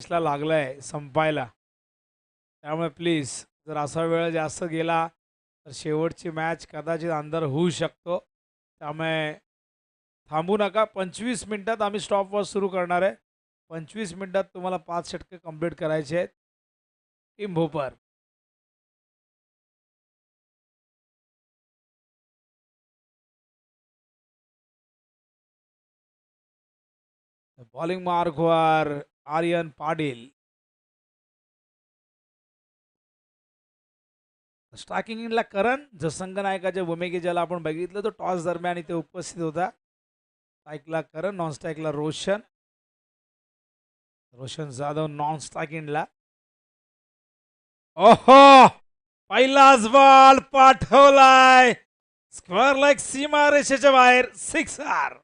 ला लागलाय संपायला. त्यामुळे प्लीज जर असा वेळ जास्त गेला तर शेवटची मॅच कदाचित अंधार होऊ शकतो. त्यामुळे थांबू नका. 25 मिनिटात आम्ही स्टॉपवॉच सुरू करणार आहे. 25 मिनिटात तुम्हाला 5 षटके कंप्लीट करायचे आहेत. Team Bhopar. Bowling मार्कवर Aryan Patil. Striking इनला करण जो संघनायकाच्या भूमिकेत ज्याला आपण बघितलं तो टॉस दरम्यान इथे उपस्थित होता. स्ट्राईकला करण, नॉन स्ट्राईकला रोशन जाधव नॉन स्ट्राईक इनला. ओहो, पहिलाच बॉल पाठवलाय स्क्वेअर लाईक सीमा रेषेच्या बाहेर. सिक्सर.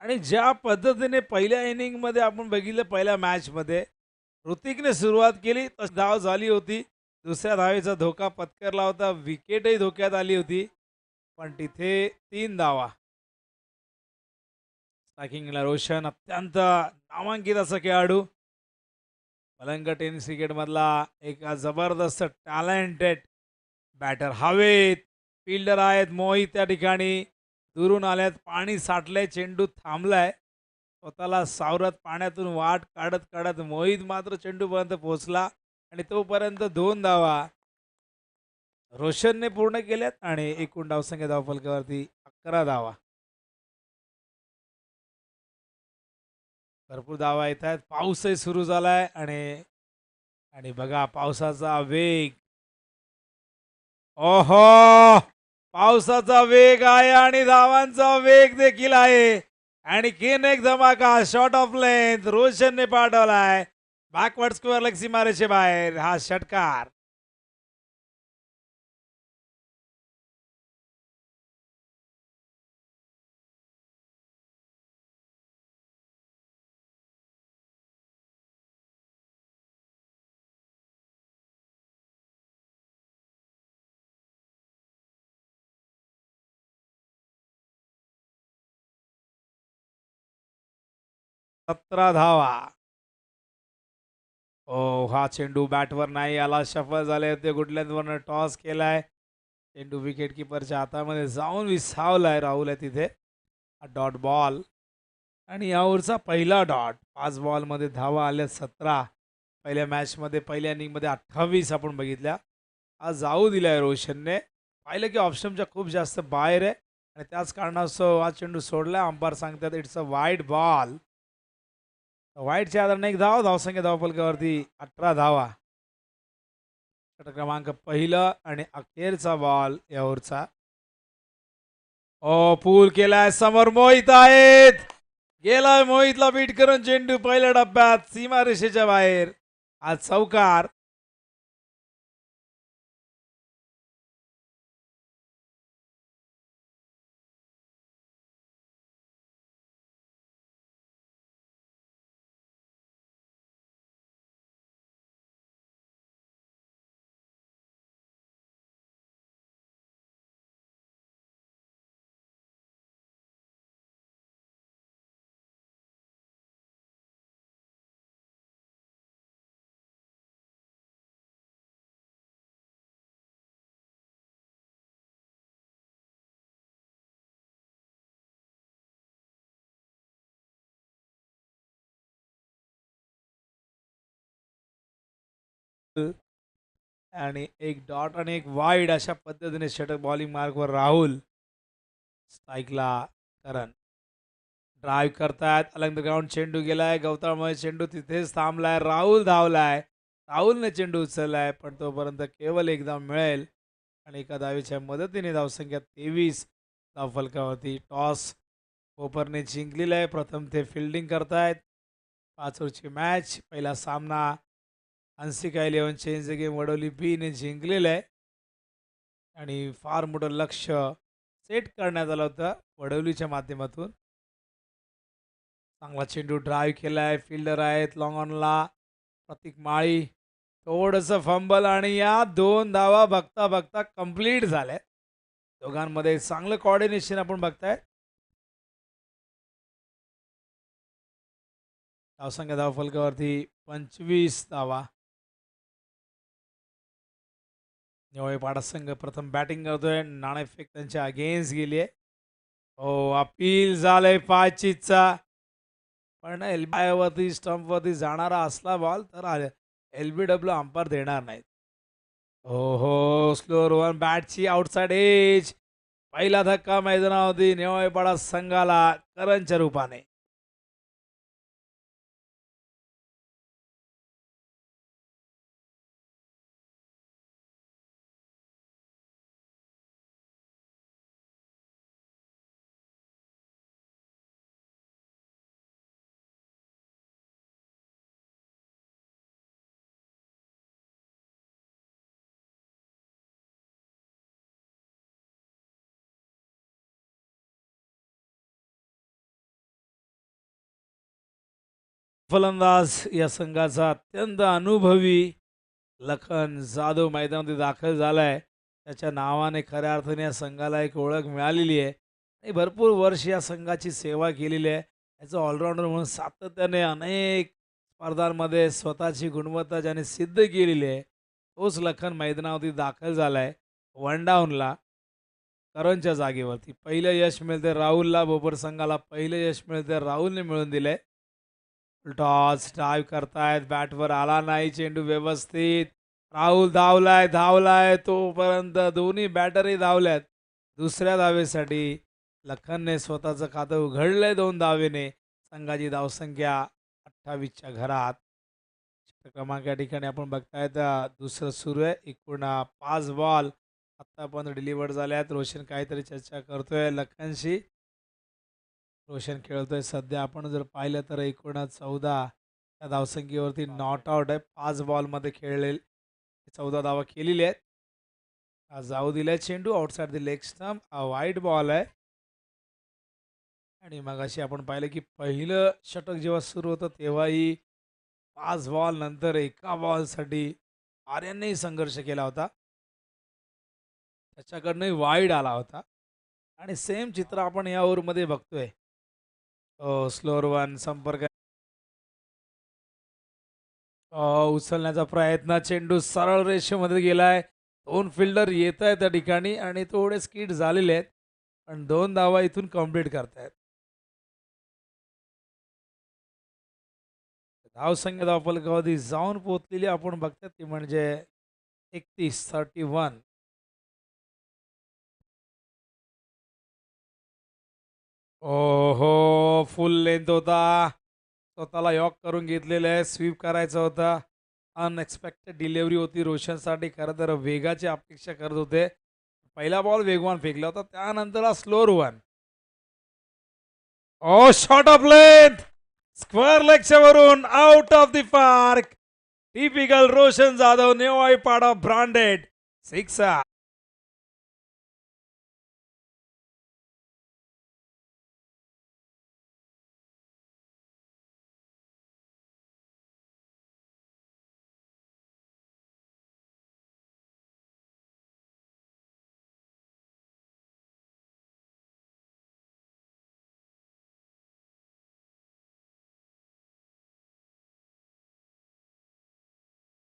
आणि ज्या पद्धतीने पहिल्या इनिंगमध्ये आपण बघितलं, पहिल्या मॅचमध्ये ऋतिकने सुरुवात केली तर धाव झाली होती. दुसऱ्या धावेचा धोका पत्करला होता. विकेटही धोक्यात आली होती. पण तिथे 3 धावा. स्ट्रायकिंगला रोशन अत्यंत नामांकित असा खेळाडू. पलंग टेनिस क्रिकेटमधला एक जबरदस्त टॅलेंटेड बॅटर. हवेत फिल्डर आहेत मोहित त्या ठिकाणी. दुरून आल्यात, पाणी साठलंय, चेंडू थांबलाय. स्वतःला सावरत पाण्यातून वाट काढत काढत मोहित मात्र चेंडूपर्यंत पोहोचला आणि तोपर्यंत 2 धावा रोशनने पूर्ण केल्यात आणि एकूण धावसंख्या धावफलकावरती 11 धावा. भरपूर धावा येत आहेत. पाऊसही सुरू झालाय आणि आणि बघा पावसाचा वेग. ओहो, पावसाचा वेग आहे आणि धावांचा वेग देखील आहे. आणखीन एक धमाका शॉट ऑफ लेंथ रोशनने पाठवलाय बॅकवर्ड स्क्वेअर लेग सीमारेषे बाहेर. हा षटकार. सतरा धावा. ओ, हा चेंडू बॅटवर नाही आला. शफल झाले होते. गुडलँडवरनं टॉस केलाय. चेंडू विकेट किपरच्या हातामध्ये जाऊन विसावलाय. राहुल आहे तिथे. डॉट बॉल आणि यावरचा पहिला डॉट. 5 बॉलमध्ये धावा आल्या 17. पहिल्या मॅचमध्ये पहिल्या इनिंगमध्ये 28 आपण बघितल्या. आज जाऊ दिलाय रोशनने. पाहिलं की ऑप्शनच्या खूप जास्त बाहेर आहे आणि त्याच कारणास्तव हा चेंडू सोडलाय. अंपायर सांगतात इट्स अ वाईड बॉल. वाईटच्या आधाराने एक धाव. धावसंख्या धावफलकावरती 18 धावा. षटक क्रमांक पहिलं आणि अखेरचा बॉल यावरचा. ओ, पूल केलाय. समोर मोहित आहेत. गेलाय मोहितला बीट करून चेंडू पहिल्या डब्यात सीमारेषेच्या बाहेर. आज चौकार. आणि एक डॉट आणि एक वाईड अशा पद्धतीने षटक. बॉलिंग मार्कवर राहुल. स्ट्राईकला करण. ड्राईव्ह करतायत अलंग द ग्राउंड. चेंडू गेलाय गवताळमुळे. चेंडू तिथेच थांबलाय. राहुल धावलाय. राहुलने चेंडू उचललाय पण तोपर्यंत केवळ एकदा मिळेल आणि एका धावेच्या मदतीने धावसंख्या 23 धावफलकावरती. टॉस भोपरने जिंकलेला आहे. प्रथम ते फिल्डिंग करतायत. 5 ओव्हरची मॅच. पहिला सामना Hansika 11 change the game Vadoli बीने जिंकलेला आहे आणि फार मोठं लक्ष सेट करण्यात आलं होतं वडवलीच्या माध्यमातून. चांगला चेंडू ड्राईव्ह केलाय, फिल्डर आहेत लॉंग ऑनला प्रतीक माळी. थोडंसं फंबल आणि या 2 धावा बघता बघता कंप्लीट झाल्या. दोघांमध्ये चांगलं कॉर्डिनेशन आपण बघताय. धावसंख्या धावफलकावरती 25 धावा. निवळेपाडा संघ प्रथम बॅटिंग करतोय. नाणेफेक त्यांच्या अगेन्स्ट गेली आहे. हो, अपील झालंय 5 पण एलबीवरती स्टंपवरती जाणारा असला बॉल तर LBW अंपायर देणार नाहीत. हो हो, स्लोअर वन बॅटची आउटसाइड एज. पहिला धक्का मैदानावरती निवळेपाडा संघाला करंजच्या रूपाने. फलंदाज या संघाचा अत्यंत अनुभवी लखन जाधव मैदानामध्ये दाखल झालाय. त्याच्या नावाने खऱ्या अर्थाने या संघाला एक ओळख मिळालेली आहे आणि भरपूर वर्ष या संघाची सेवा केलेली आहे. याचं ऑलराऊंडर म्हणून सातत्याने अनेक स्पर्धांमध्ये स्वतःची गुणवत्ता ज्याने सिद्ध केलेली आहे तोच लखन मैदानावरती दाखल झालाय. वन डाऊनला करणच्या जागेवरती पहिलं यश मिळते राहुलला. बोपर संघाला पहिलं यश मिळते राहुलने मिळवून दिलंय. टॉस ड्राईव्ह करतायत, बॅटवर आला नाही चेंडू व्यवस्थित. राहुल धावलाय तोपर्यंत दोन्ही बॅटरही धावल्यात. दुसऱ्या धावेसाठी लखनने स्वतःचं खातं उघडलंय 2 धावेने. संघाची धावसंख्या 28च्या घरात. क्रमांक या ठिकाणी आपण बघतायत दुसरं सुरू आहे. एकूण 5 बॉल आत्तापर्यंत डिलिव्हर्ड झाल्यात. रोशन काहीतरी चर्चा करतोय लखनशी. रोशन खेळतोय सध्या. आपण जर पाहिलं तर एकूण 14 त्या धावसंख्येवरती नॉट आउट आहे. 5 बॉलमध्ये खेळले 14 धावा केलेली आहेत. जाऊ दिलाय चेंडू आउटसाइड द लेग स्टंप. वाईट बॉल आहे. आणि मग अशी आपण पाहिलं की पहिलं षटक जेव्हा सुरू होतं तेव्हाही 5 बॉल नंतर एका बॉलसाठी आर्यननेही संघर्ष केला होता. त्याच्याकडनंही वाईड आला होता आणि सेम चित्र आपण या ओव्हरमध्ये बघतोय. स्लोअर वन संपर्क उचलण्याचा प्रयत्न. चेंडू सरळ रेषेमध्ये गेलाय. 2 फिल्डर येत आहेत त्या ठिकाणी आणि थोडे स्किड झालेले आहेत पण 2 धावा इथून कंप्लीट करतायत. धावसंख्या धावफलकावरती जाऊन पोहोचलेली आपण बघतात ती म्हणजे 31. ओहो, फुल लेंथ होता. स्वतःला यॉक करून घेतलेलं आहे. स्वीप करायचं होता. अनएक्सपेक्टेड डिलिव्हरी होती रोशनसाठी. खरं तर वेगाची अपेक्षा करत होते. पहिला बॉल वेगवान फेकला होता त्यानंतर हा slower one. Short of length square लेगच्या वरून out of the park. Typical Roshan Jadhav Nevalipada branded 6.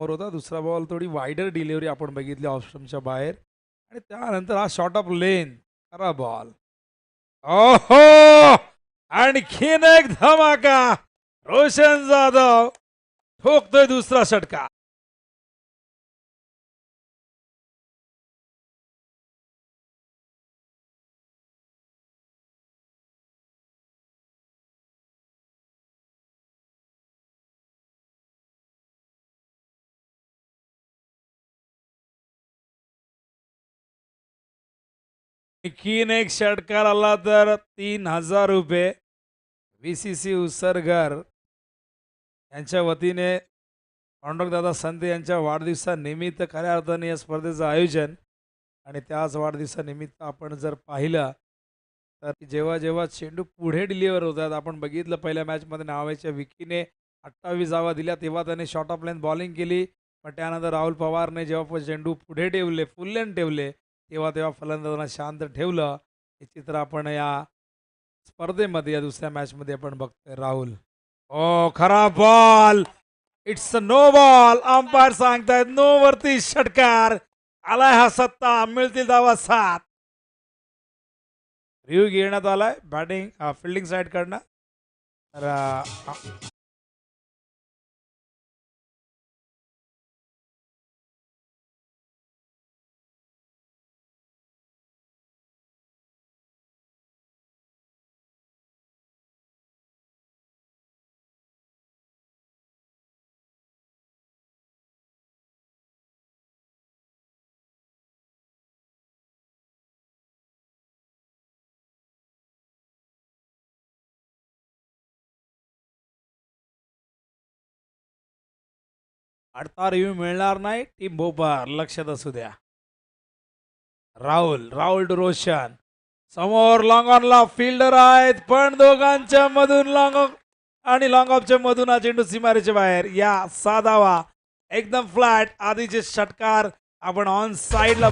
होता दुसरा बॉल थोडी वाईडर डिलिव्हरी आपण बघितली ऑप्शनच्या बाहेर आणि त्यानंतर हा शॉट ऑफ लेन खरा बॉल. ओहो, आणखीन एक धमाका. रोशन जाधव ठोकतोय दुसरा षटका. आणखीन एक षटकार आला तर 3000 रुपये. VCC उसरगर यांच्या वतीने पांडुरंग दादा संत यांच्या वाढदिवसानिमित्त खऱ्या अर्थाने या स्पर्धेचं आयोजन आणि त्याच वाढदिवसानिमित्त आपण जर पाहिलं तर जेव्हा जेव्हा चेंडू पुढे डिलिव्हर होतात, आपण बघितलं पहिल्या मॅचमध्ये नावाच्या विकीने 28 धावा दिल्या, तेव्हा त्याने शॉर्ट ऑफ लाईन बॉलिंग केली. पण त्यानंतर राहुल पवारने जेव्हा चेंडू पुढे ठेवले, फुल लेन ठेवले, तेव्हा तेव्हा फलंदाजांना शांत ठेवलं. हे चित्र आपण या स्पर्धेमध्ये या दुसऱ्या मॅचमध्ये आपण बघतोय. राहुल, ओ खरा ball, it's a no ball. Umpire सांगतायत नो वरती षटकार. आलाय हा सत्ता, मिळतील धावा 7. रिव्ह्यू घेण्यात आलाय बॅटिंग फिल्डिंग साईड कडनं. तर आडता रिव्ह्यू मिळणार नाही. टीम भोपाळ लक्षात असू द्या. राहुल, राहुल टू रोशन, समोर लॉंग ऑनला फिल्डर आहेत, पण दोघांच्या मधून लॉंग ऑफ आणि लॉंग ऑफच्या मधून हा चेंडू सीमारेच्या बाहेर. या साधावा एकदम फ्लॅट. आधीचे षटकार आपण ऑन साइडला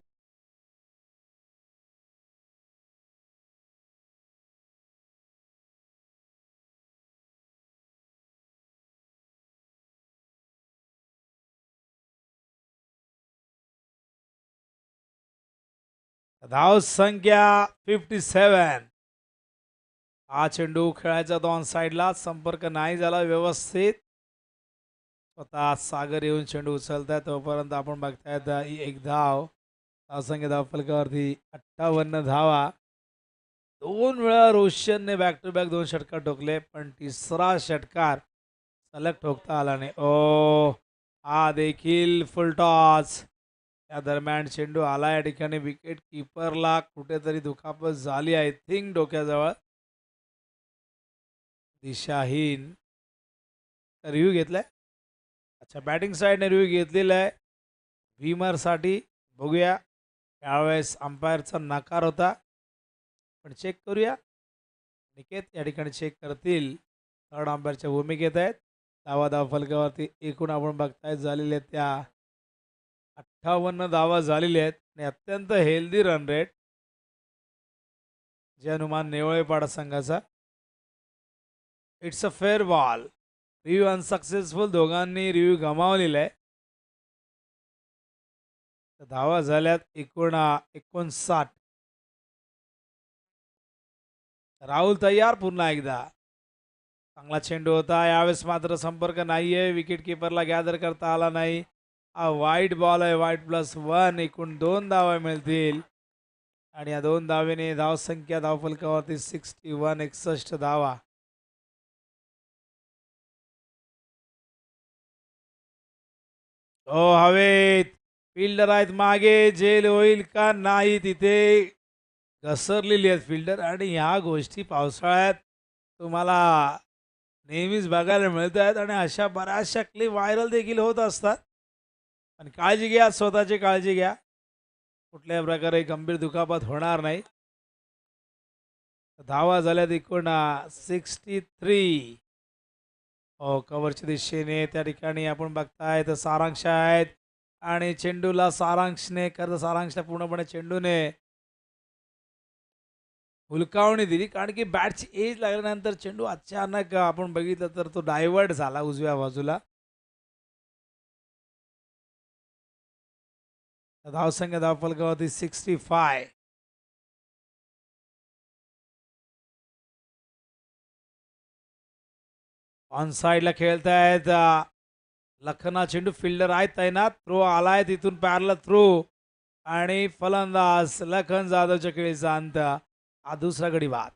धाव संख्या 57. हा चेंडू खेळायचा तो ऑन साइडला, संपर्क नाही झाला व्यवस्थित. स्वतः सागर येऊन चेंडू उचलताय तोपर्यंत आपण बघतायत एक धाव. धावसंख्या धावफलकावरती 58 धावा. 2 वेळा रोशनने बॅक टू बॅक 2 षटकार ठोकले, पण तिसरा षटकार सलग ठोकता आला नाही. ओ, हा देखील फुल टॉस. या दरम्यान चेंडू आला या ठिकाणी विकेट किपरला कुठेतरी दुखापत झाली, आय थिंक डोक्याजवळ. दिशाहीन. रिव्ह्यू घेतलाय. अच्छा, बॅटिंग साईडने रिव्ह्यू घेतलेला आहे भीमरसाठी. बघूया, यावेळेस अंपायरचा नकार होता, पण चेक करूया. निकेत या ठिकाणी चेक करतील. थर्ड अंपायरच्या भूमिकेत आहेत. धावा धाव फलकावरती एकूण आपण बघतायत झालेल्या त्या 58 धावा झालेल्या आहेत आणि अत्यंत हेल्दी रन रेट. जे अनुमान नेवळेपाडा संघाचा. It's a fair ball. Review unsuccessful. दोघांनी रिव्ह्यू गमावलेला आहे. धावा झाल्यात एकूण 59. राहुल तयार पुन्हा एकदा. चांगला चेंडू होता, यावेळेस मात्र संपर्क नाहीये. विकेट किपरला गॅदर करता आला नाही. हा वाईट बॉल आहे. वाईट +1. एकूण 2 धावा मिळतील आणि या 2 धावेने धावसंख्या धावफलकावरती 61 धावा. हो, हवेत फिल्डर आहेत मागे. झेल होईल का नाही तिथे घसरलेली आहेत फिल्डर. आणि ह्या गोष्टी पावसाळ्यात तुम्हाला नेहमीच बघायला मिळत आहेत आणि अशा बऱ्याचशा क्लिप व्हायरल देखील होत असतात. आणि काळजी घ्या, स्वतःची काळजी घ्या. कुठल्याही प्रकारे गंभीर दुखापत होणार नाही. धावा झाल्यात एकूण 63. हो, कव्हरच्या दिशेने त्या ठिकाणी आपण बघताय तर सारांश आहेत आणि चेंडूला सारांशने सारांशला पूर्णपणे चेंडूने हुलकावणी दिली, कारण की बॅटची एज लागल्यानंतर चेंडू अचानक आपण बघितलं तर तो डायव्हर्ट झाला उजव्या बाजूला. धावसंख्या धावफलकावरती 65. ऑन साइडला खेळतायत लखना. चेंडू फिल्डर आहेत तैनात. थ्रो आलाय तिथून पॅरल थ्रो आणि फलंदाज लखन जाधवच्या खेळीचा अंत. हा दुसरा गडी बाद.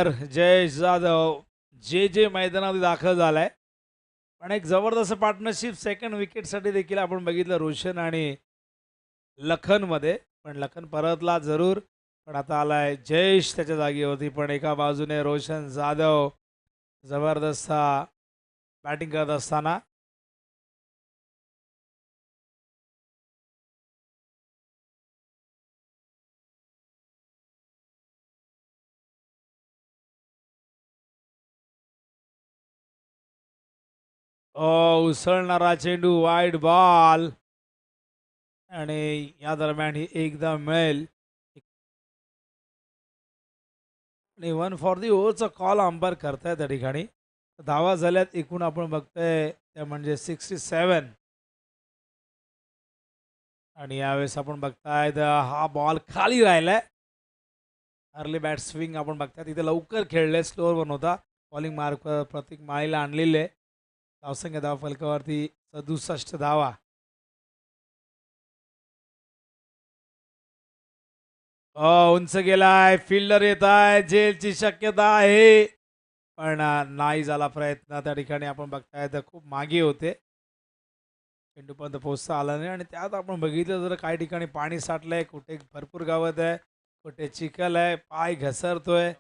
जयेश जाधव जे मैदानामध्ये दाखल झालाय. पण एक जबरदस्त पार्टनरशिप सेकंड विकेटसाठी देखील आपण बघितलं रोशन आणि लखनमध्ये. पण लखन परतला जरूर, पण आता आलाय जयेश त्याच्या जागेवरती. पण एका बाजूने रोशन जाधव जबरदस्त बॅटिंग करत असताना उसळणारा चेंडू, वाईड बॉल, आणि या दरम्यान ही एकदा मिळेल. आणि 1 फॉर दी ओव्हरचा कॉल अंपायर करताय त्या ठिकाणी. धावा झाल्यात एकूण आपण बघतोय त्या म्हणजे 67. आणि यावेळेस आपण बघताय हा बॉल खाली राहिलाय. अर्ली बॅट स्विंग आपण बघताय तिथे लवकर खेळले, स्लोअर बनवता बॉलिंग मार्क प्रतीक माळीला आणलेले. धावसंख्या धाव फलकावरती 67 धावा. उंच गेलाय, फिल्डर येत आहे, जेलची शक्यता आहे, पण नाही झाला प्रयत्न. त्या ठिकाणी आपण बघताय तर खूप मागे होते, चेंडूपर्यंत पोहोचता आला नाही. आणि त्यात आपण बघितलं तर काही ठिकाणी पाणी साठलंय, कुठे भरपूर गावात आहे, कुठे चिखल आहे, पाय घसरतोय.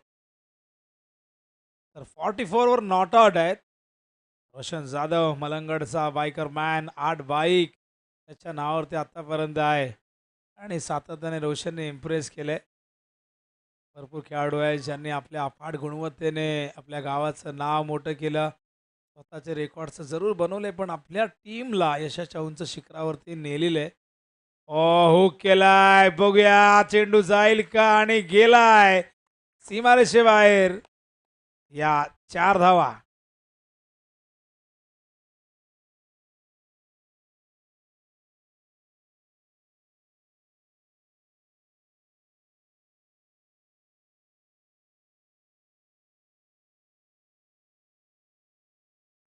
तर 44 वर नॉट आउट आहेत. रोशन जाधव मलंगडचा बायकर मॅन, 8 बाईक त्याच्या नावावरती आतापर्यंत आहे. आणि सातत्याने रोशनने इम्प्रेस केले. भरपूर खेळाडू आहेत ज्यांनी आपल्या अफाट गुणवत्तेने आपल्या गावाचं नाव मोठं केलं, स्वतःचे रेकॉर्ड्स जरूर बनवले, पण आपल्या टीमला यशाच्या उंच शिखरावरती नेलेले. हुक केलाय, बघूया चेंडू जाईल का, आणि गेलाय सीमारेषेबाहेर. या 4 धावा.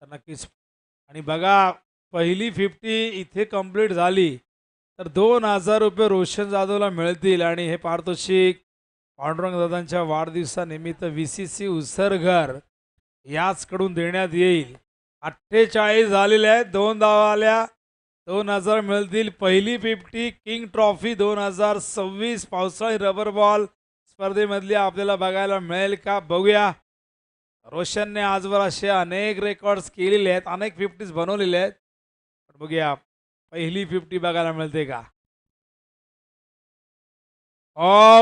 तर नक्कीच. आणि बघा, पहिली 50 इथे कंप्लीट झाली तर 2000 रुपये रोशन जाधवला मिळतील. आणि हे पारितोषिक पांडुरंग दादांच्या वाढदिवसानिमित्त VCC उसरघर याचकडून देण्यात येईल. 48 झालेले आहेत, 2 धावा आल्या, 2000 मिळतील. पहिली 50 किंग ट्रॉफी 2026 पावसाळी रबर बॉल स्पर्धेमधली आपल्याला बघायला मिळेल का, बघूया. रोशनने आजवर असे अनेक रेकॉर्ड्स केलेले आहेत, अनेक 50s बनवलेले आहेत, पण बघूया पहिली 50 बघायला मिळते का.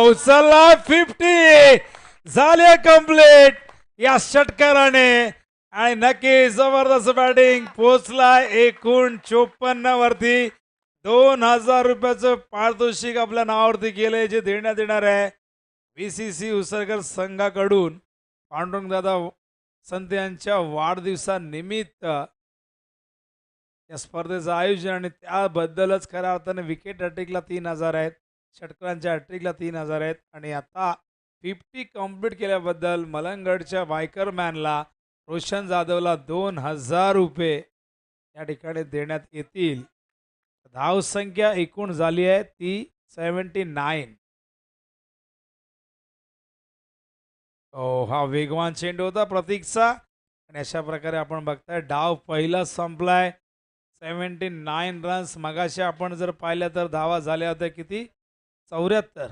उचलला, 50 झाले कंप्लीट या षटकाराने. आणि नक्की जबरदस्त बॅटिंग, पोहोचला एकूण 54 वरती. 2000 रुपयाचं पारितोषिक आपल्या नावावरती केलंय, जे देण्यात येणार आहे VCC उसरकर संघाकडून पांडुरंग दादा संत यांच्या वाढदिवसानिमित्त या स्पर्धेचं आयोजन. आणि त्याबद्दलच खऱ्या अर्थाने विकेट हॅट्रिकला 3000 आहेत, षटकारांच्या हॅट्रिकला 3000 आहेत. आणि आता 50 कंप्लीट केल्याबद्दल मलंगडच्या बायकर मॅनला रोशन जाधवला 2000 रुपये या ठिकाणी देण्यात येतील. धावसंख्या एकूण झाली आहे ती 79. हा वेगवान चेंडू होता प्रतीकचा. आणि अशा प्रकारे आपण बघताय डाव पहिला संपलाय. 79 रन्स. मगाशी आपण जर पाहिलं तर धावा झाल्या होत्या किती, 74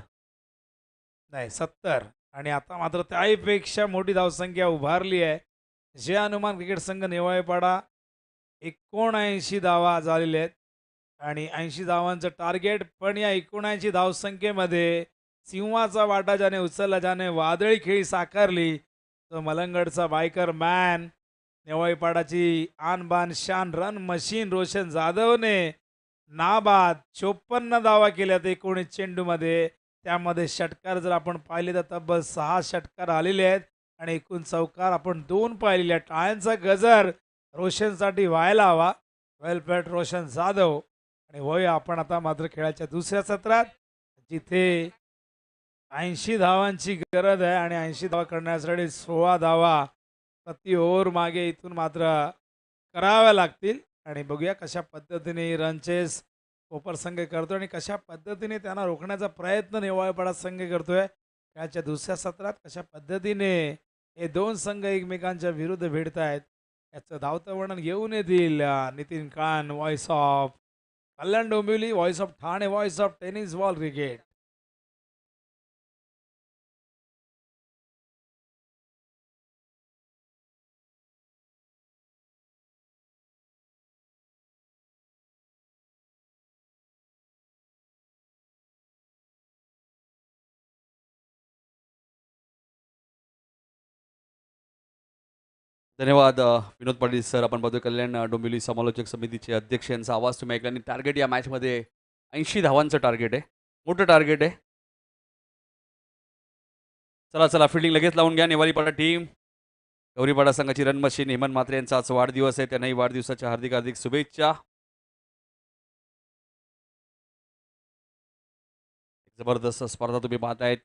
नाही 70. आणि आता मात्र त्याहीपेक्षा मोठी धावसंख्या उभारली आहे. जे हनुमान क्रिकेट संघ नेवाळेपाडा 79 धावा झालेल्या आहेत आणि 80 धावांचं टार्गेट. पण या 79 धावसंख्येमध्ये सिंहाचा वाटा ज्याने उचलला, ज्याने वादळी खेळी साकारली, तो मलंगडचा बायकर मॅन, नेवाळीपाडाची आन बान शान रन मशीन रोशन जाधवने नाबाद 54 धावा केल्यात 19 चेंडूमध्ये. त्यामध्ये षटकार जर आपण पाहिले तर तब्बल 6 षटकार आलेले आहेत आणि एकूण चौकार आपण 2 पाहिलेले आहेत. टाळ्यांचा गजर रोशनसाठी व्हायला हवा. वेलपेट रोशन जाधव. आणि होय, आपण आता मात्र खेळाच्या दुसऱ्या सत्रात, जिथे 80 धावांची गरज आहे आणि 80 धावा करण्यासाठी 16 धावा प्रति ओव्हर मागे इथून मात्र कराव्या लागतील. आणि बघूया कशा पद्धतीने रनचेस कोपर संघ करतोय आणि कशा पद्धतीने त्यांना रोखण्याचा प्रयत्न नेवाळपाडा संघ करतोय. खेळाच्या दुसऱ्या सत्रात कशा पद्धतीने हे दोन संघ एकमेकांच्या विरुद्ध भिडत आहेत. याचं धावतं वर्णन घेऊन येतील नितीन कान, voice of Kalyan Dombivli, voice of Thane, voice of tennis ball cricket. धन्यवाद विनोद पाटील सर. आपण बघतोय कल्याण डोंबिवली समालोचक समितीचे अध्यक्ष यांचा आवाज तुम्ही ऐकला आणि टार्गेट या मॅचमध्ये 80 धावांचं टार्गेट आहे. मोठं टार्गेट आहे. चला चला फिल्डिंग लगेच लावून घ्या. नेवारीपाडा टीम, गौरीपाडा संघाची रन मशीन हेमंत म्हात्रे यांचा आज वाढदिवस आहे. त्यांनाही वाढदिवसाच्या हार्दिक हार्दिक शुभेच्छा. जबरदस्त स्पर्धा तुम्ही पाहतायत.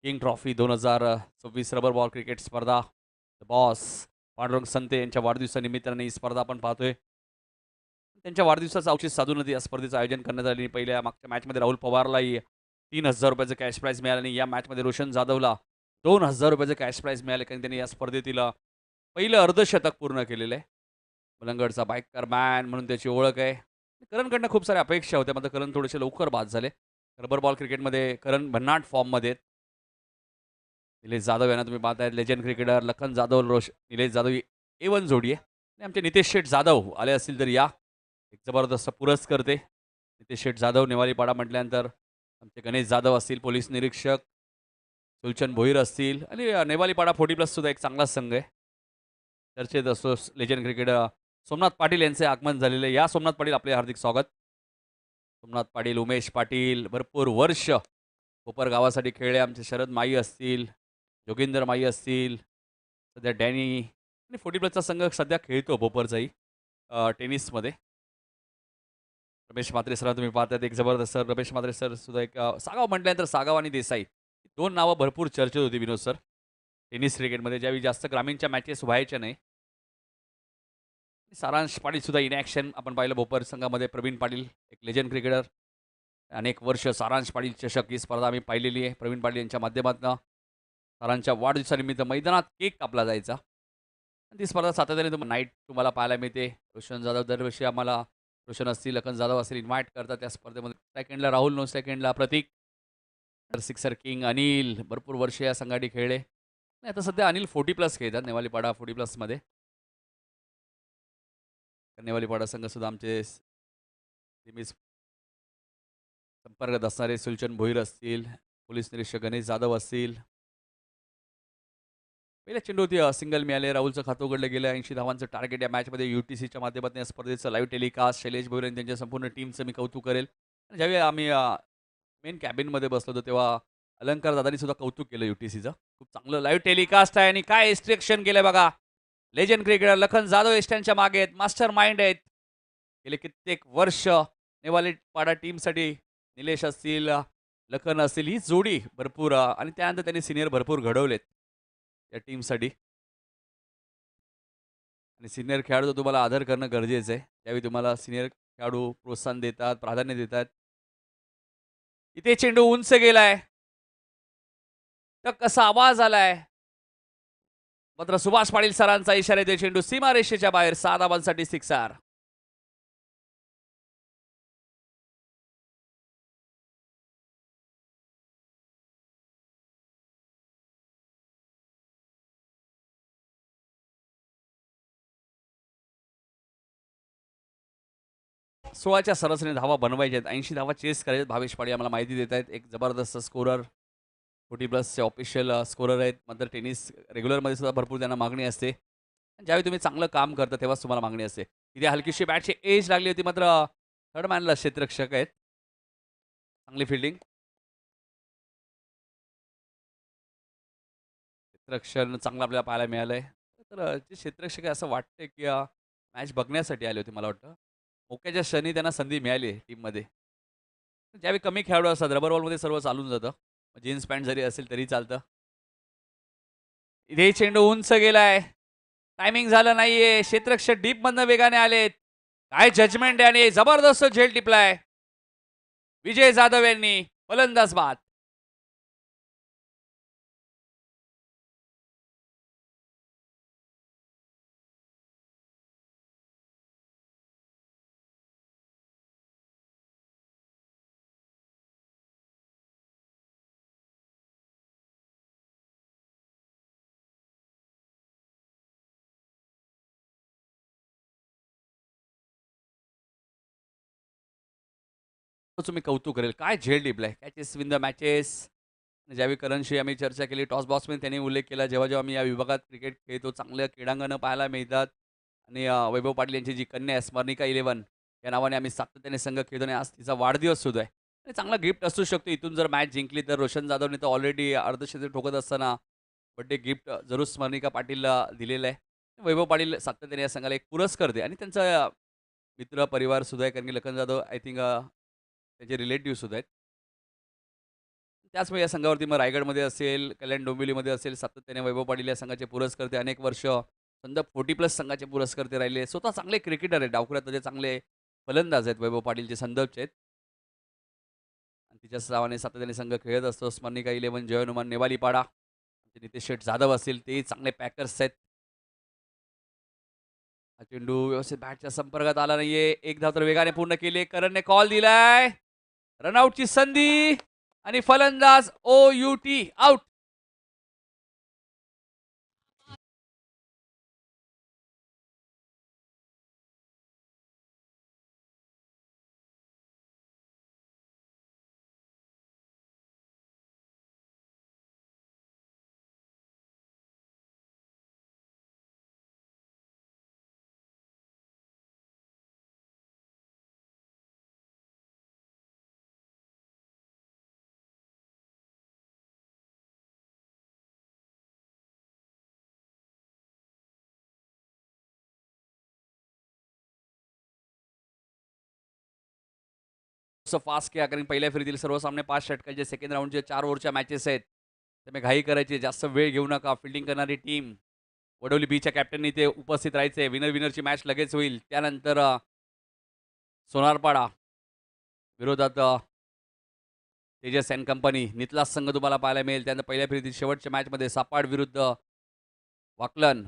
King trophy 2026 rubber ball cricket स्पर्धा. द बॉस पांडुरंग संते यांच्या वाढदिवसानिमित्ताने ही स्पर्धा आपण पाहतोय. त्यांच्या वाढदिवसाचं औचित्य साधून या स्पर्धेचं आयोजन करण्यात आले. पहिल्या मागच्या मॅचमध्ये राहुल पवारलाही 3,000 रुपयाचं कॅश प्राईज मिळालं आणि या मॅचमध्ये रोशन जाधवला 2,000 रुपयाचं कॅश प्राईज मिळाले, कारण त्यांनी या स्पर्धेतील पहिलं अर्धशतक पूर्ण केलेलं आहे. मलंगडचा बायकर मॅन म्हणून त्याची ओळख आहे. करणकडनं खूप साऱ्या अपेक्षा होत्या, मात्र करण थोडेसे लवकर बाद झाले. रबर बॉल क्रिकेटमध्ये करण भन्नाट फॉर्ममध्ये आहेत. निलेश जाधव यांना तुम्ही पाहताय, लेजंड क्रिकेटर लखन जाधव, निलेश जाधव ही A1 जोडी आहे. आणि आमचे नितेश शेठ जाधव आले असतील तर या, एक जबरदस्त पुरस्कर्ते नितेश शेठ जाधव. नेवारीपाडा म्हटल्यानंतर आमचे गणेश जाधव असतील, पोलीस निरीक्षक सुलचन भोईर असतील, आणि नेवारीपाडा 40+ सुद्धा एक चांगला संघ आहे. चर्चेत असतो लेजंड क्रिकेटर सोमनाथ पाटील यांचे आगमन झालेले. या सोमनाथ पाटील, आपले हार्दिक स्वागत. सोमनाथ पाटील, उमेश पाटील भरपूर वर्ष कोपर गावासाठी खेळले. आमचे शरद माई असतील, जोगिंदर माई असतील, सध्या डॅनी, आणि 40+चा संघ सध्या खेळतो भोपरचाही टेनिसमध्ये. रमेश म्हात्रे सर तुम्ही पाहतात, एक जबरदस्त सर. रमेश म्हात्रे सर सुद्धा एक सागाव म्हटल्यानंतर सागाव आणि देसाई दोन नावं भरपूर चर्चेत होती विनोद सर टेनिस क्रिकेटमध्ये, ज्यावेळी जास्त ग्रामीणच्या मॅचेस व्हायच्या नाही. सारांश पाटील सुद्धा इन ॲक्शन आपण पाहिलं भोपर संघामध्ये. प्रवीण पाटील, एक लेजंड क्रिकेटर, अनेक वर्ष सारांश पाटील चषक ही स्पर्धा आम्ही पाहिलेली आहे. प्रवीण पाटील यांच्या माध्यमातून सारांच्या वाढदिवसानिमित्त मैदानात केक कापला जायचा. ती स्पर्धा सातत्याने नाईट तुम्हाला पाहायला मिळते. रोशन जाधव दरवर्षी आम्हाला, रोशन असतील, लखन जाधव असतील, इन्व्हाइट करतात त्या स्पर्धेमध्ये. सेकंडला राहुल, नो सेकंडला प्रतीक, सिक्सर किंग अनिल भरपूर वर्ष या संघाने खेळले. आता सध्या अनिल 40+ खेळतात नेवालीपाडा 40+मध्ये. नेवालीपाडा संघ सुद्धा आमचे नेहमीच संपर्कात असणारे सुलचन भोईर असतील, पोलीस निरीक्षक गणेश जाधव असतील. पहिल्या चेंडूवरती सिंगल मिळाले. राहुलचं खातं उघडलं गेलं. 80 धावांचं टार्गेट या मॅचमध्ये. UTCच्या माध्यमातून या स्पर्धेचं लाईव्ह टेलिकास्ट शैलेश भोईर आणि त्यांच्या संपूर्ण टीमचं मी कौतुक करेल. आणि ज्यावेळी आम्ही मेन कॅबिनमध्ये बसलो होतो तेव्हा अलंकार दादांनी सुद्धा कौतुक केलं UTCचं. खूप चांगलं लाईव्ह टेलिकास्ट आहे आणि काय इन्स्ट्रक्शन केलं बघा. लेजंड क्रिकेटर लखन जाधव एस्टॅनच्या मागे आहेत, मास्टर माइंड आहेत. गेले कित्येक वर्ष नेवालीपाडा टीमसाठी निलेश असतील, लखन असतील, ही जोडी भरपूर, आणि त्यानंतर त्यांनी सिनियर भरपूर घडवलेत या टीमसाठी. आणि सिनियर खेळाडू तुम्हाला आदर करणं गरजेचं आहे. त्यावेळी तुम्हाला सिनियर खेळाडू प्रोत्साहन देतात, प्राधान्य देतात. इथे चेंडू उंच गेलाय, तर कसा आवाज आलाय. मात्र सुभाष पाटील सरांचा इशारा देत चेंडू सीमारेषेच्या बाहेर. 6 धावांसाठी सिक्सर. सोळाच्या सरासरी धावा बनवायच्या आहेत. 80 धावा चेस करायच्यात. भावेश पाडी आम्हाला माहिती देत आहेत. एक जबरदस्त स्कोरर, 40+चे ऑफिशियल स्कोरर आहेत. मात्र टेनिस रेग्युलरमध्ये सुद्धा भरपूर त्यांना मागणी असते. ज्यावेळी तुम्ही चांगलं काम करता तेव्हाच तुम्हाला मागणी असते. तिथे हलकीशी बॅटची एज लागली होती, मात्र थर्ड मॅनला क्षेत्ररक्षक आहेत. चांगली फिल्डिंग. क्षेत्ररक्षण चांगलं आपल्याला पाहायला मिळालंय. तर जे क्षेत्ररक्षक आहे असं वाटतंय की मॅच बघण्यासाठी आले होते. मला वाटतं मोक्याच्या क्षणी त्यांना संधी मिळाली आहे टीममध्ये. ज्यावेळी कमी खेळाडू असतात रबर बॉलमध्ये सर्व चालून जातं. जीन्स पॅन्ट जरी असेल तरी चालतं. इथे चेंडू उंच गेलाय, टायमिंग झालं नाहीये. क्षेत्ररक्षक डीपमधनं वेगाने आलेत. काय जजमेंट आहे आणि जबरदस्त झेल टिपलाय विजय जाधव यांनी. फलंदाज बाद. तुम्ही कौतुक करेल. काय झेल टिपलाय. Catches win the matches. ज्यावेळी करणशी आम्ही चर्चा केली टॉस बॉक्समध्ये त्यांनी उल्लेख केला जेव्हा आम्ही या विभागात क्रिकेट खेळतो चांगल्या क्रीडांगणं पाहायला मिळतात आणि वैभव पाटील यांची जी कन्या आहे स्मरणिका 11 या नावाने आम्ही सातत्याने संघ खेळतो आणि आज तिचा वाढदिवस सुद्धा आहे आणि चांगला गिफ्ट असू शकतो इथून जर मॅच जिंकली तर रोशन जाधवने तर ऑलरेडी अर्धशतक ठोकत असताना बड्डे गिफ्ट जरूर स्मरणिका पाटीलला दिलेलं आहे. वैभव पाटील सातत्याने या संघाला एक पुरस्कार दे आणि त्यांचा मित्र परिवार सुद्धा आहे कारण की लखन जाधव आय थिंक त्याचे रिलेटिव्ह सुद्धा आहेत. त्याचमुळे या संघावरती मग रायगडमध्ये असेल, कल्याण डोंबिवलीमध्ये असेल, सातत्याने वैभव पाटील या संघाचे पुरस्कर्ते अनेक वर्ष संदप 40+ संघाचे पुरस्कर्ते राहिले. स्वतः चांगले क्रिकेटर आहेत. डावखुऱ्यात त्याचे चांगले फलंदाज आहेत वैभव पाटील जे संदपचे आहेत. आणि तिच्याच नावाने सातत्याने संघ खेळत असतो. स्मरणिका 11, जय हनुमान, नेवालीपाडा. आमचे नितेश शेठ जाधव असतील तेही चांगले पॅकर्स आहेत. हा चेंडू व्यवस्थित बॅटच्या संपर्कात आला नाहीये. एक धाव तर वेगाने पूर्ण केली. करणने कॉल दिलाय. रनआउटची संधी आणि फलंदाज OUT आउट. फास्ट किया कारण पहिल्या फेरीतील सर्व सामने 5 षटकांचे सेकंड राऊंडचे 4 ओव्हरच्या मॅचेस आहेत. त्यामुळे घाई करायची जास्त वेळ घेऊ नका. फिल्डिंग करणारी टीम वडोली बीच्या कॅप्टननी ते उपस्थित राहायचे. विनरची मॅच लगेच होईल. त्यानंतर सोनारपाडा विरोधात तेजस अँड कंपनी नितलास संघ तुम्हाला पाहायला मिळेल. त्यानंतर पहिल्या फेरीतील शेवटच्या मॅचमध्ये सापाड विरुद्ध वाकलन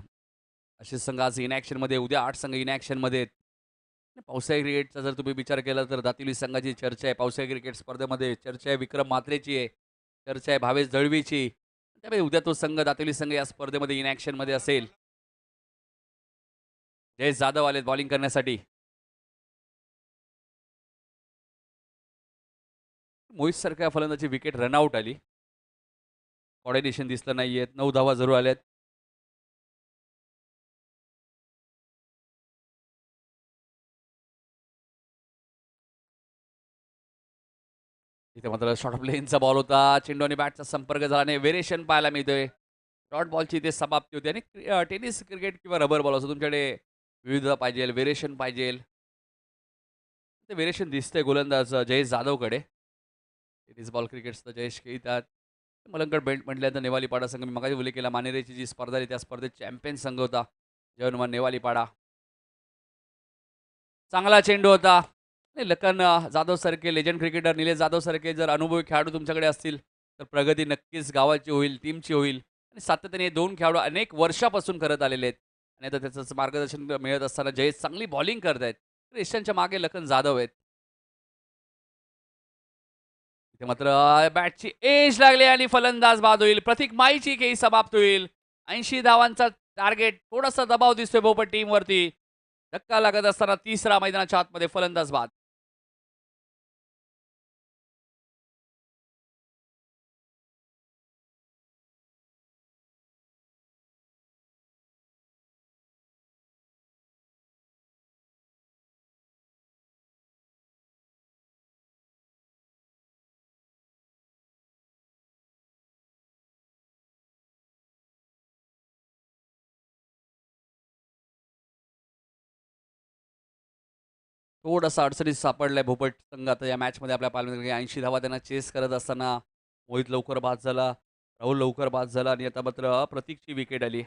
असे संघ आज इनॅक्शनमध्ये. उद्या 8 संघ इनॅक्शनमध्ये आहेत. पावसाळी क्रिकेटचा जर तुम्ही विचार केला तर दातिवली संघाची चर्चा आहे. पावसाळी क्रिकेट स्पर्धेमध्ये चर्चा आहे विक्रम म्हात्रेची आहे. चर्चा आहे भावेश दळवीची. त्यामुळे उद्या तो संघ दातिवली संघ या स्पर्धेमध्ये इनॅक्शनमध्ये असेल. जयेश जाधव आलेत बॉलिंग करण्यासाठी. मोहित सारख्या फलंदाची विकेट रनआउट आली. कॉर्डिनेशन दिसलं नाहीये. 9 धावा जरूर आल्यात. इथे मात्र शॉर्ट ऑफ लेनचा बॉल होता. चेंडू आणि बॅटचा संपर्क झाला नाही. व्हेरिएशन पाहायला मिळतोय. डॉट बॉलची इथे समाप्ती होती आणि टेनिस क्रिकेट किंवा रबर बॉल असो तुमच्याकडे विविधता पाहिजे, व्हेरिएशन पाहिजे. ते व्हेरिएशन दिसतंय गोलंदाज जयेश जाधवकडे. टेनिस बॉल क्रिकेटचं जयेश खेळतात. मलंकड बेल्ट म्हटल्यानंतर नेवालीपाडा संघ मी मगाशी उल्लेख केला. मानेरेची जी स्पर्धा आहे त्या स्पर्धेत चॅम्पियन संघ होता जय हनुमान नेवालीपाडा. चांगला चेंडू होता. नाही लखन जाधव सारखे लेजंड क्रिकेटर निलेश जाधव सारखे जर अनुभवी खेळाडू तुमच्याकडे असतील तर प्रगती नक्कीच गावाची होईल, टीमची होईल. आणि सातत्याने हे 2 खेळाडू अनेक वर्षापासून करत आलेले आहेत आणि आता त्याचं मार्गदर्शन मिळत असताना जयेश चांगली बॉलिंग करत आहेत. तर ईशानच्या मागे लखन जाधव आहेत. इथे मात्र बॅटची एज लागली आणि फलंदाज बाद होईल. प्रतीक माईची खेळी समाप्त होईल. 80 धावांचा टार्गेट. थोडासा दबाव दिसतोय भोपट टीमवरती. धक्का लागत असताना तिसरा मैदानाच्या आतमध्ये फलंदाज बाद. थोडासा अडचणीत सापडलाय भोपट संघ आता या मॅचमध्ये आपल्या पाहिलं 80 धावा त्यांना चेस करत असताना मोहित लवकर बाद झाला. राहुल लवकर बाद झाला आणि आता मात्र प्रतीकची विकेट आली.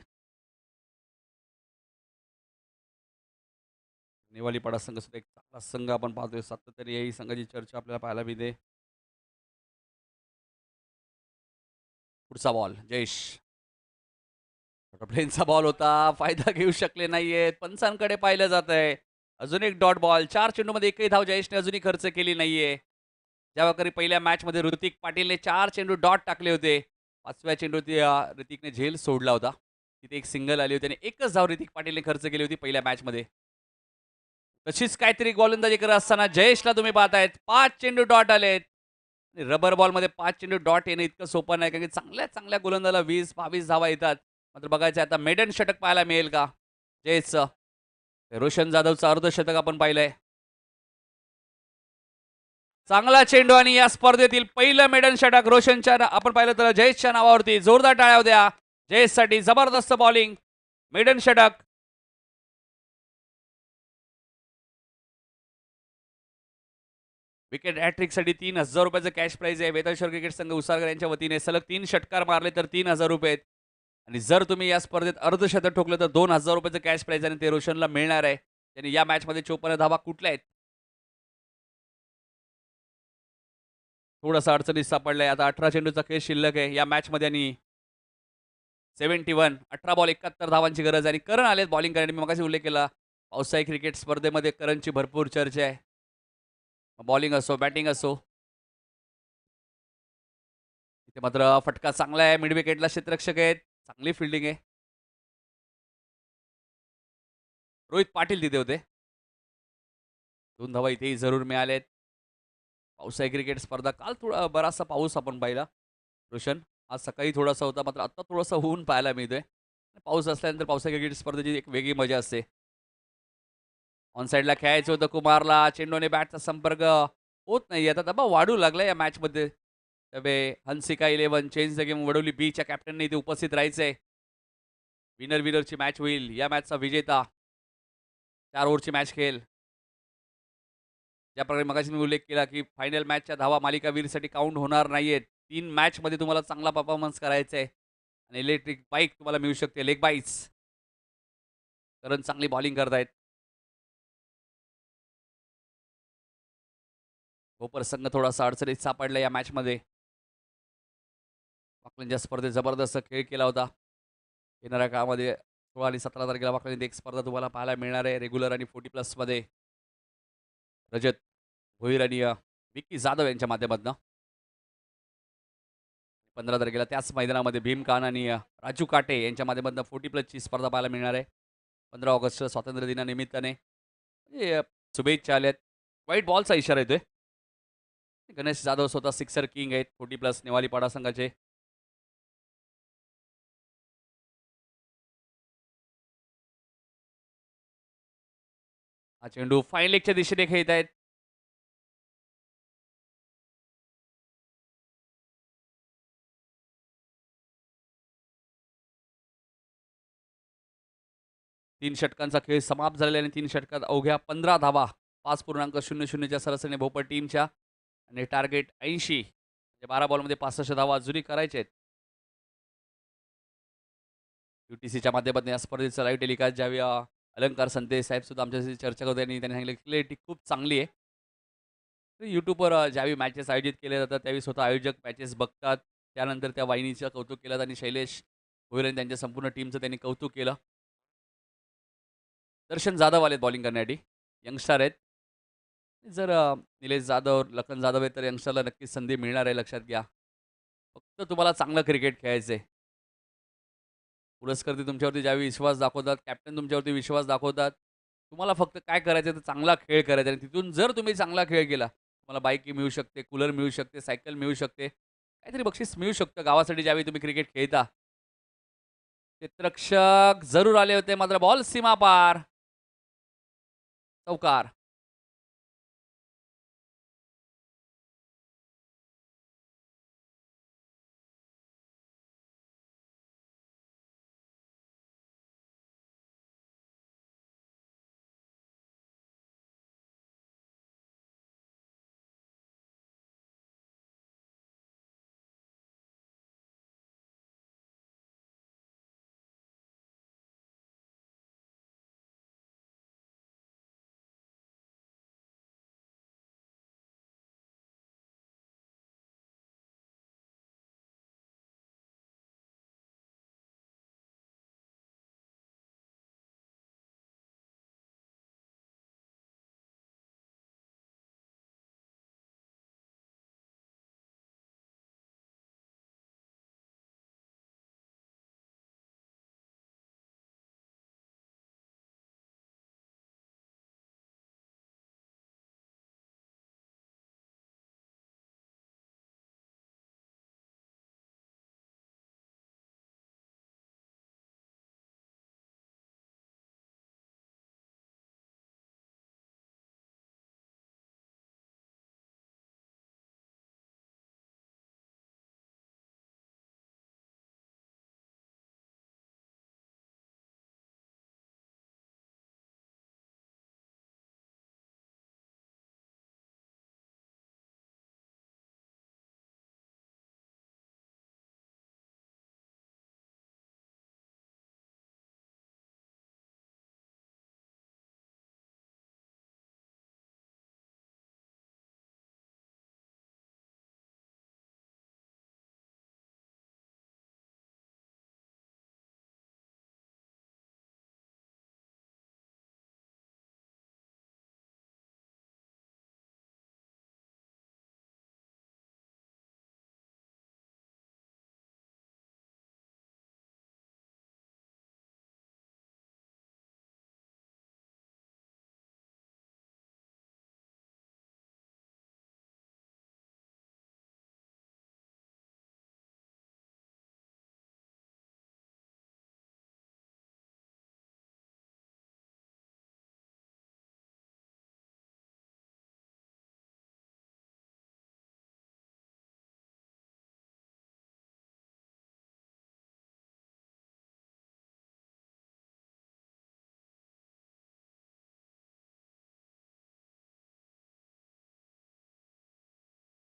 नेवालीपाडा संघ सुद्धा एक चांगला संघ आपण पाहतोय. सातत्याने याही संघाची चर्चा आपल्याला पाहायला मिळते. पुढचा बॉल जयेश. प्लेनचा बॉल होता. फायदा घेऊ शकले नाहीयेत. पंचांकडे पाहिलं जात आहे. अजून एक डॉट बॉल. 4 चेंडूमध्ये एकही धाव जयेशने अजूनही खर्च केली नाहीये. ज्यावेळी पहिल्या मॅचमध्ये ऋतिक पाटीलने 4 चेंडू डॉट टाकले होते. 5व्या चेंडूवरती ऋतिकने झेल सोडला होता. तिथे एक सिंगल आली होती आणि एकच धाव ऋतिक पाटीलने खर्च केली होती पहिल्या मॅचमध्ये. तशीच काहीतरी गोलंदाजी करत असताना जयेशला तुम्ही पाहतायत 5 चेंडू डॉट आलेत. रबर बॉलमध्ये 5 चेंडू डॉट येणं इतकं सोपं नाही, कारण की चांगल्या चांगल्या गोलंदाजाला 20-22 धावा येतात. मात्र बघायचं आता मेडन षटक पाहायला मिळेल का जयेशचं? रोशन जाधवचं अर्धशतक आपण पाहिलंय. चांगला चेंडू आणि या स्पर्धेतील पहिलं मेडन षटक रोशनच्या आपण पाहिलं तर जयेशच्या नावावरती जोरदार टाळ्या होत्या. जयेशसाठी जबरदस्त बॉलिंग, मेडन षटक. विकेट हॅट्रिकसाठी 3,000 रुपयाचं कॅश प्राईज आहे. वेताळेश्वर क्रिकेट संघ उसारकर यांच्या वतीने सलग 3 षटकार मारले तर 3,000 रुपये आहेत. आणि जर तुम्ही या स्पर्धेत अर्धशतक ठोकलं तर 2,000 रुपयाचं कॅश प्राईज आणि ते रोशनला मिळणार आहे. त्यांनी या मॅचमध्ये 54 धावा कुठल्या आहेत? थोडासा अडचणीत सापडलाय. आता 18 चेंडूचा खेळ शिल्लक आहे या मॅचमध्ये आणि 71 18 बॉल 71 धावांची गरज आहे आणि करण आलेत बॉलिंग करण्यासाठी. मी मगाशी उल्लेख केला पावसाळी क्रिकेट स्पर्धेमध्ये करणची भरपूर चर्चा आहे. बॉलिंग असो बॅटिंग असो. इथे मात्र फटका चांगला आहे. मिड विकेटला क्षेत्ररक्षक आहेत. चांगली फिल्डिंग आहे. रोहित पाटील तिथे होते. 2 धावा इथेही जरूर मिळालेत. पावसाळी क्रिकेट स्पर्धा काल थोडा बराचसा पाऊस आपण पाहिला रोशन. आज सकाळी थोडासा होता, मात्र आता थोडंसं ऊन पाहायला मिळतोय. पाऊस असल्यानंतर पावसाळी क्रिकेट स्पर्धेची एक वेगळी मजा असते. ऑन साईडला खेळायचं होतं कुमारला. चेंडूने बॅटचा संपर्क होत नाही. आता दबाव वाढू लागला या मॅचमध्ये. त्यामुळे Hansika 11 change the game Vadoli बीच्या कॅप्टनने इथे उपस्थित राहायचंय. विनर विनरची मॅच होईल. या मॅचचा विजेता 4 ओव्हरची मॅच खेळेल. ज्याप्रकारे मगाशी मी उल्लेख केला की फायनल मॅचच्या धावा मालिकावीरसाठी काउंट होणार नाहीयेत. 3 मॅचमध्ये तुम्हाला चांगला परफॉर्मन्स करायचा आहे आणि इलेक्ट्रिक बाईक तुम्हाला मिळू शकते. Leg bikes. कारण चांगली बॉलिंग करतायत. भोपर संघ थोडासा अडचणीत सापडला या मॅचमध्ये. वाकलंच्या स्पर्धेत जबरदस्त खेळ केला होता. येणाऱ्या काळामध्ये 16 आणि 17 तारखेला वाकलंत एक स्पर्धा तुम्हाला पाहायला मिळणार आहे रेग्युलर आणि 40+ मध्ये. रजत भोईर आणि विक्की जाधव यांच्या माध्यमातून 15 तारखेला त्याच मैदानामध्ये भीम खान आणि राजू काटे यांच्या माध्यमातून 40+ ची स्पर्धा पाहायला मिळणार आहे. 15 ऑगस्ट स्वातंत्र्य दिनानिमित्ताने म्हणजे शुभेच्छा आल्यात. वाईट बॉलचा इशारा येतोय. गणेश जाधव स्वतः सिक्सर किंग आहेत 40+ नेवालीपाडा संघाचे. हा चेंडू फाईन लेगच्या दिशेने खेळत आहेत. तीन षटकांचा खेळ समाप्त झालेला आणि 3 षटकात अवघ्या 15 धावा 5.00च्या सरासरीने भोपर टीमच्या आणि टार्गेट 80 म्हणजे 12 बॉलमध्ये 65 धावा अजूनही करायचे आहेत. UTCच्या माध्यमातून या स्पर्धेचं लाईव्ह टेलिकास्ट ज्यावेळी अलंकार संते साहेब सुद्धा आमच्याशी चर्चा करत आणि त्यांनी सांगितलं क्लिअरिटी खूप चांगली आहे. यूट्यूबवर ज्यावेळी मॅचेस आयोजित केले जातात त्यावेळी स्वतः आयोजक मॅचेस बघतात. त्यानंतर त्या वाहिनीचं कौतुक केलं आणि शैलेश भोईर आणि त्यांच्या संपूर्ण टीमचं त्यांनी कौतुक केलं. दर्शन जाधव आलेत बॉलिंग करण्यासाठी. यंगस्टर आहेत. जर निलेश जाधव लखन जाधव आहेत तर यंगस्टरला नक्कीच संधी मिळणार आहे लक्षात घ्या. फक्त तुम्हाला चांगलं क्रिकेट खेळायचं आहे. पुरस्कर्ते तुमच्यावरती ज्यावेळी विश्वास दाखवतात, कॅप्टन तुमच्यावरती विश्वास दाखवतात. तुम्हाला फक्त काय करायचं तर चांगला खेळ करायचा आणि तिथून जर तुम्ही चांगला खेळ केला, तुम्हाला बाईक मिळू शकते, कूलर मिळू शकते, सायकल मिळू शकते. काहीतरी बक्षीस मिळू शकतं गावासाठी ज्यावेळी तुम्ही क्रिकेट खेळता. क्षेत्ररक्षक जरूर आले होते मात्र बॉल सीमा पार. चौकार.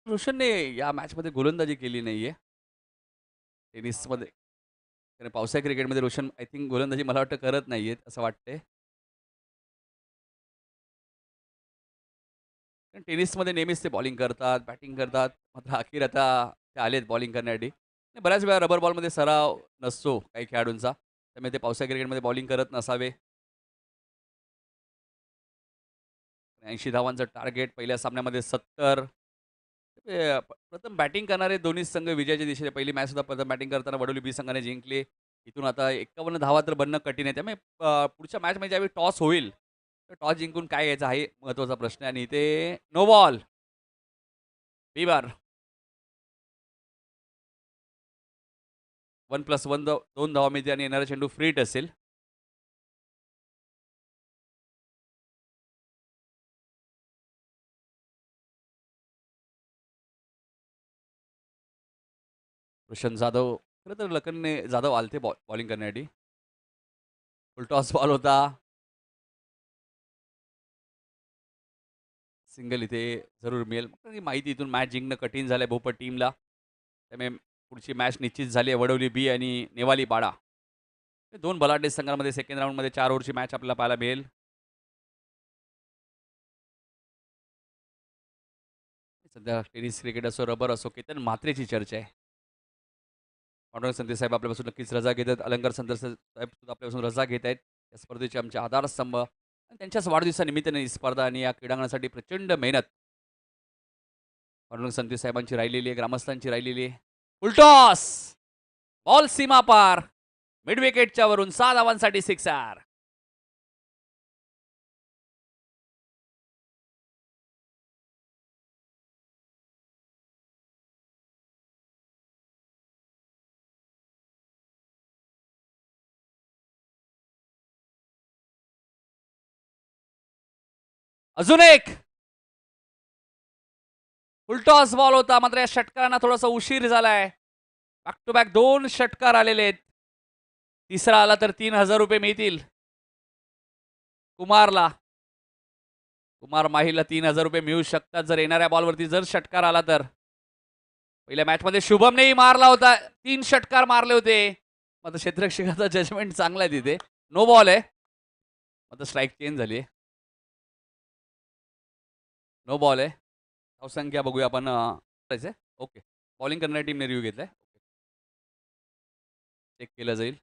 रोशनने या मॅचमध्ये गोलंदाजी केली नाहीये टेनिसमध्ये. कारण पावसाळी क्रिकेटमध्ये रोशन आय थिंक गोलंदाजी मला वाटतं करत नाहीयेत असं वाटतंय. कारण टेनिसमध्ये नेहमीच ते बॉलिंग करतात, बॅटिंग करतात. मात्र अखेर आता ते आलेत बॉलिंग करण्यासाठी. आणि बऱ्याच वेळा रबर बॉलमध्ये सराव नसतो काही खेळाडूंचा. त्यामुळे ते पावसाळी क्रिकेटमध्ये बॉलिंग करत नसावे. 80 धावांचं टार्गेट पहिल्या सामन्यामध्ये 70. प्रथम बॅटिंग करणारे दोन्ही संघ विजयाच्या दिशेने पहिली मॅच सुद्धा प्रथम बॅटिंग करताना वडोली बी संघाने जिंकली. इथून आता 51 धावा तर बनणं कठीण आहे. त्यामुळे पुढच्या मॅचमध्ये ज्यावेळी टॉस होईल, तर टॉस जिंकून काय घ्यायचं हा महत्त्वाचा प्रश्न आहे आणि इथे नो बॉल. बिबार 1+1 2 धावा मिळते आणि येणारा चेंडू फ्रीट असेल. रोशन जाधव खरं तर लखनने जाधव आलते बॉलिंग करण्यासाठी. फुल टॉस बॉल होता. सिंगल इथे जरूर मिळेल. कारण माहिती इथून मॅच जिंकणं कठीण झालं आहे भोपट टीमला. त्यामुळे पुढची मॅच निश्चित झाली आहे वडवली बी आणि नेवाली पाडा. हे दोन बलाढ्य संघांमध्ये सेकंड राऊंडमध्ये 4 ओव्हरची मॅच आपल्याला पाहायला मिळेल. सध्या टेनिस क्रिकेट असो रबर असो केतन म्हात्रेची चर्चा आहे. पांडुरंग संते साहेब आपल्यापासून नक्कीच रजा घेत आहेत. अलंकार संत साहेब सुद्धा आपल्यापासून रजा घेत आहेत. या स्पर्धेचे आमचे आधारस्तंभ आणि त्यांच्याच वाढदिवसानिमित्ताने ही स्पर्धा आणि या क्रीडांगणासाठी प्रचंड मेहनत पांडुरंग संते साहेबांची राहिलेली आहे, ग्रामस्थांची राहिलेली आहे. फुलटॉस बॉल सीमा पार मिड विकेटच्या वरून 6 धावांसाठी सिक्सर. अजून एक फुलटॉस बॉल होता मात्र या षटकारांना थोडासा उशीर झालाय. बॅक टू बॅक 2 षटकार आलेले आहेत. तिसरा आला तर 3,000 रुपये मिळतील कुमारला. कुमार माहीला 3,000 रुपये मिळू शकतात जर येणाऱ्या बॉलवरती जर षटकार आला तर. पहिल्या मॅचमध्ये शुभमनेही मारला होता. 3 षटकार मारले होते. मात्र क्षेत्ररक्षकाचा जजमेंट चांगला आहे तिथे. नो बॉल आहे. मात्र स्ट्राईक चेंज झाली आहे. नो बॉल आहे. धावसंख्या बघूया आपण. ओके बॉलिंग करणाऱ्या टीमने रिव्ह्यू घेतलाय. चेक केलं जाईल.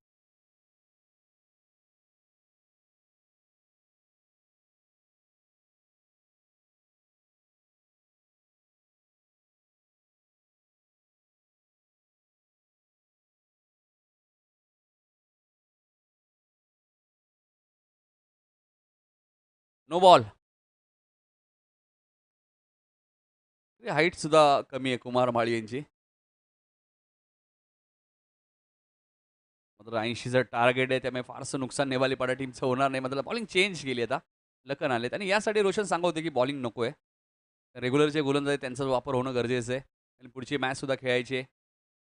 No ball. हाईट सुद्धा कमी आहे कुमार माळी यांची. मात्र 80चं टार्गेट आहे त्यामुळे फारसं नुकसान नेवालीपाडा टीमचं होणार नाही. मात्र बॉलिंग चेंज केली आता. लखन आलेत आणि यासाठी रोशन सांगत होते की बॉलिंग नको आहे. रेग्युलरचे गोलंदाज त्यांचा वापर होणं गरजेचं आहे आणि पुढची मॅच सुद्धा खेळायची आहे.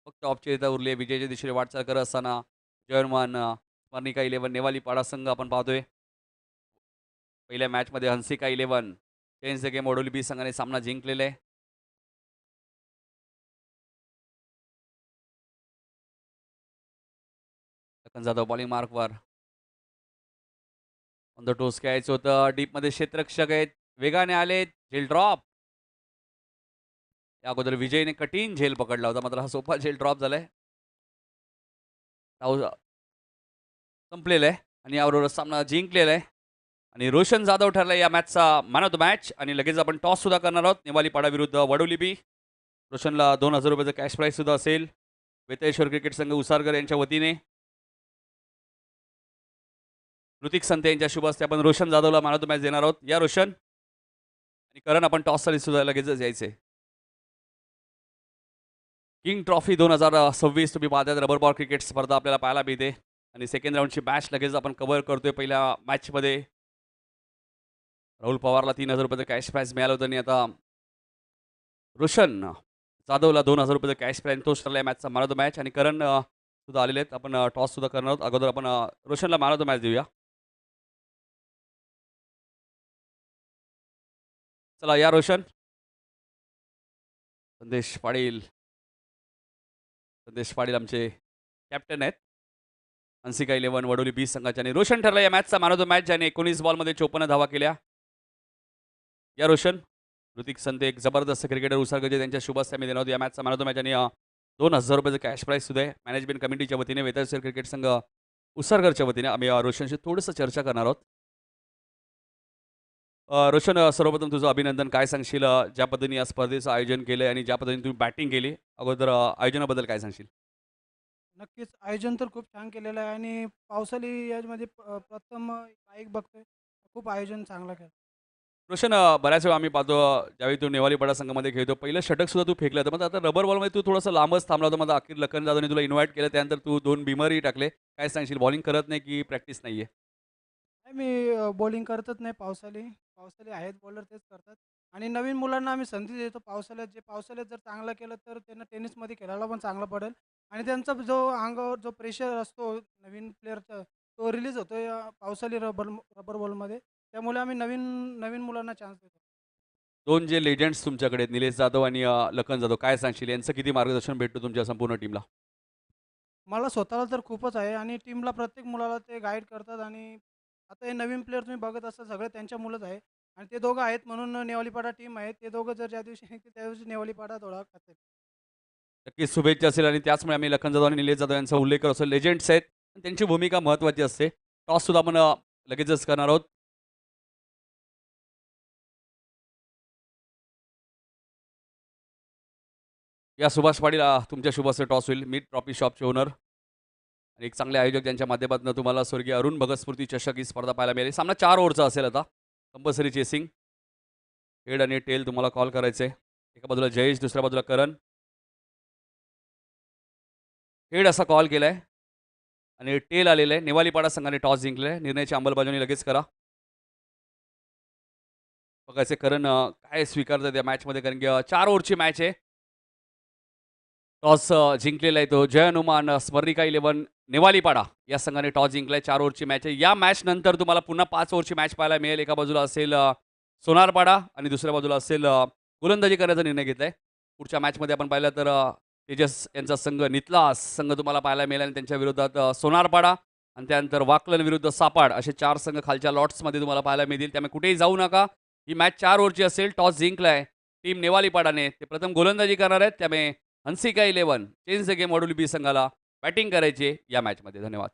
फक्त ऑपची इथं उरली आहे. विजयाच्या दिशेने वाटचाल करत असताना जर्मन स्पर्निका 11 नेवालीपाडा संघ आपण पाहतोय. पहिल्या मॅचमध्ये Hansika 11 change the game Odoli B संघाने सामना जिंकलेला आहे. लखन जाधव बॉलिंग मार्कवर. ऑन द टोस खेळायचं होतं. डीपमध्ये क्षेत्ररक्षक आहेत. वेगाने आलेत. झेल ड्रॉप. या अगोदर विजयने कठीण झेल पकडला होता मात्र हा सोपा झेल ड्रॉप झालाय. संपलेला आहे आणि याबरोबर सामना जिंकलेला आहे आणि रोशन जाधव ठरला या मॅचचा मॅन ऑफ द मॅच. आणि लगेच आपण टॉस सुद्धा करणार आहोत. नेवालीपाडा विरुद्ध वडोली बी. रोशनला 2,000 रुपयाचं कॅश प्राईज सुद्धा असेल. वेतेश्वर क्रिकेट संघ उसारकर यांच्या वतीने. ऋतिक संते यांच्या शुभ हस्ते आपण रोशन जाधवला मॅन ऑफ द मॅच देणार आहोत. या रोशन आणि करण आपण टॉससाठी सुद्धा लगेचच यायचे. किंग ट्रॉफी 2026 तुम्ही पाहताय रबर बॉल क्रिकेट स्पर्धा आपल्याला पाहायला मिळते आणि सेकंड राऊंडची मॅच लगेच आपण कव्हर करतोय. पहिल्या मॅचमध्ये राहुल पवारला 3,000 रुपयाचं कॅश प्राईज मिळालं होतं आणि आता रोशन जाधवला 2,000 रुपयाचं कॅश प्राईज. तोच ठरला मॅचचा मॅन ऑफ द मॅच आणि करण सुद्धा आलेले आहेत. आपण टॉस सुद्धा करणार आहोत. अगोदर आपण रोशनला मॅन ऑफ द मॅच देऊया. चला या रोशन. संदेश पाटील आमचे कॅप्टन आहेत. हंसिका 11 वडोली 20 संघाचे आणि रोशन ठरला या मॅचचा मॅन ऑफ द मॅच, ज्याने 19 बॉलमध्ये 54 धावा केल्या. या रोशन. ऋतिक संत एक जबरदस्त क्रिकेटर उसरगजे त्यांच्या शुभ हस्ते आम्ही देणार आहोत या मॅचचा मॅन ऑफ द मॅच आणि 2,000 रुपयाचं कॅश प्राईज सुद्धा आहे. मॅनेजमेंट कमिटीच्या वतीने वेताळसर क्रिकेट संघ उसरगरच्या वतीने आम्ही रोशनशी थोडंसं चर्चा करणार आहोत. रोशन, सर्वप्रथम तुझं अभिनंदन. काय सांगशील ज्या पद्धतीने या स्पर्धेचं आयोजन केलं आणि ज्या पद्धतीने तुम्ही बॅटिंग केली, अगोदर आयोजनाबद्दल काय सांगशील? नक्कीच आयोजन तर खूप छान केलेलं आहे आणि पावसाळी यामध्ये प्रथम एक बघतोय खूप आयोजन चांगलं केलं. रोशन, बऱ्याच वेळा आम्ही पाहतो ज्यावेळी तू नेवालीपाडा संघामध्ये खेळतो, पहिलं षटक सुद्धा तू फेकलं होतं. मग आता रबर बॉलमध्ये तू थोडंसं लांबच थांबला होता. मग अखेर लखन जाधवने तुला इन्व्हाइट केलं, त्यानंतर तू 2 बिमरही टाकले. काय सांगशील? बॉलिंग करत नाही की प्रॅक्टिस नाही आहे? नाही, मी बॉलिंग करतच नाही. पावसाळी आहेत बॉलर तेच करतात आणि नवीन मुलांना आम्ही संधी देतो. पावसाळ्यात जर चांगलं केलं तर त्यांना टेनिसमध्ये खेळायला पण चांगलं पडेल आणि त्यांचा जो अंगावर जो प्रेशर असतो नवीन प्लेअरचा तो रिलीज होतो या पावसाळी रबर बॉलमध्ये. त्यामुळे आम्ही नवीन नवीन मुलांना चान्स देतो. 2 जे लेजंड्स तुमच्याकडे आहेत, निलेश जाधव आणि लखन जाधव, काय सांगशील? यांचं किती मार्गदर्शन भेटतं तुमच्या संपूर्ण टीमला? मला स्वतःला तर खूपच आहे आणि टीमला प्रत्येक मुलाला ते गाईड करतात आणि आता हे नवीन प्लेयर तुम्ही बघत असाल सगळे त्यांच्या मुलंच आहे आणि ते दोघं आहेत म्हणून नेवालीपाडा टीम आहे. ते दोघं जर ज्या दिवशी निघतील त्या दिवशी नेवालीपाडा थोडा खातील. नक्कीच शुभेच्छा असेल आणि त्याचमुळे आम्ही लखन जाधव आणि निलेश जाधव यांचा उल्लेख करत असतो. लेजंड्स आहेत, पण त्यांची भूमिका महत्त्वाची असते. टॉससुद्धा आपण लगेचच करणार आहोत. या सुभाष पाटील, तुमच्या शुभ हस्ते टॉस होईल. मिड ट्रॉफी शॉपचे ओनर आणि एक चांगले आयोजक ज्यांच्या माध्यमातून तुम्हाला स्वर्गीय अरुण भगत स्मृती चषक ही स्पर्धा पाहायला मिळेल. सामना 4 ओव्हरचा असेल. आता कंपल्सरी चेसिंग, हेड आणि टेल तुम्हाला कॉल करायचे. एका बाजूला जयेश, दुसऱ्या बाजूला करण. हेड असा कॉल केला आहे आणि टेल आलेलं आहे. नेवालीपाडा संघाने टॉस जिंकले आहे. निर्णयाची अंमलबजावणी लगेच करा. बघायचे करण काय स्वीकारतात या मॅचमध्ये, कारण की 4 ओव्हरची मॅच आहे. टॉस जिंकलेला आहे तो जय हनुमान स्मरणिका 11 नेवालीपाडा या संघाने टॉस जिंकलाय. 4 ओव्हरची मॅच आहे. या मॅच नंतर तुम्हाला पुन्हा 5 ओव्हरची मॅच पाहायला मिळेल. एका बाजूला असेल सोनारपाडा आणि दुसऱ्या बाजूला असेल गोलंदाजी करण्याचा निर्णय घेतलाय. पुढच्या मॅचमध्ये आपण पाहिलं तर तेजस यांचा संघ नितलास संघ तुम्हाला पाहायला मिळेल आणि त्यांच्या विरोधात सोनारपाडा आणि त्यानंतर वाकलन विरुद्ध सापाड असे 4 संघ खालच्या लॉट्समध्ये तुम्हाला पाहायला मिळतील. त्यामुळे कुठेही जाऊ नका. ही मॅच 4 ओव्हरची असेल. टॉस जिंकलाय टीम नेवालीपाडाने. ते प्रथम गोलंदाजी करणार आहेत. त्यामुळे Hansika 11 change the game Vadoli 20 संघाला बॅटिंग करायची या मॅचमध्ये. धन्यवाद.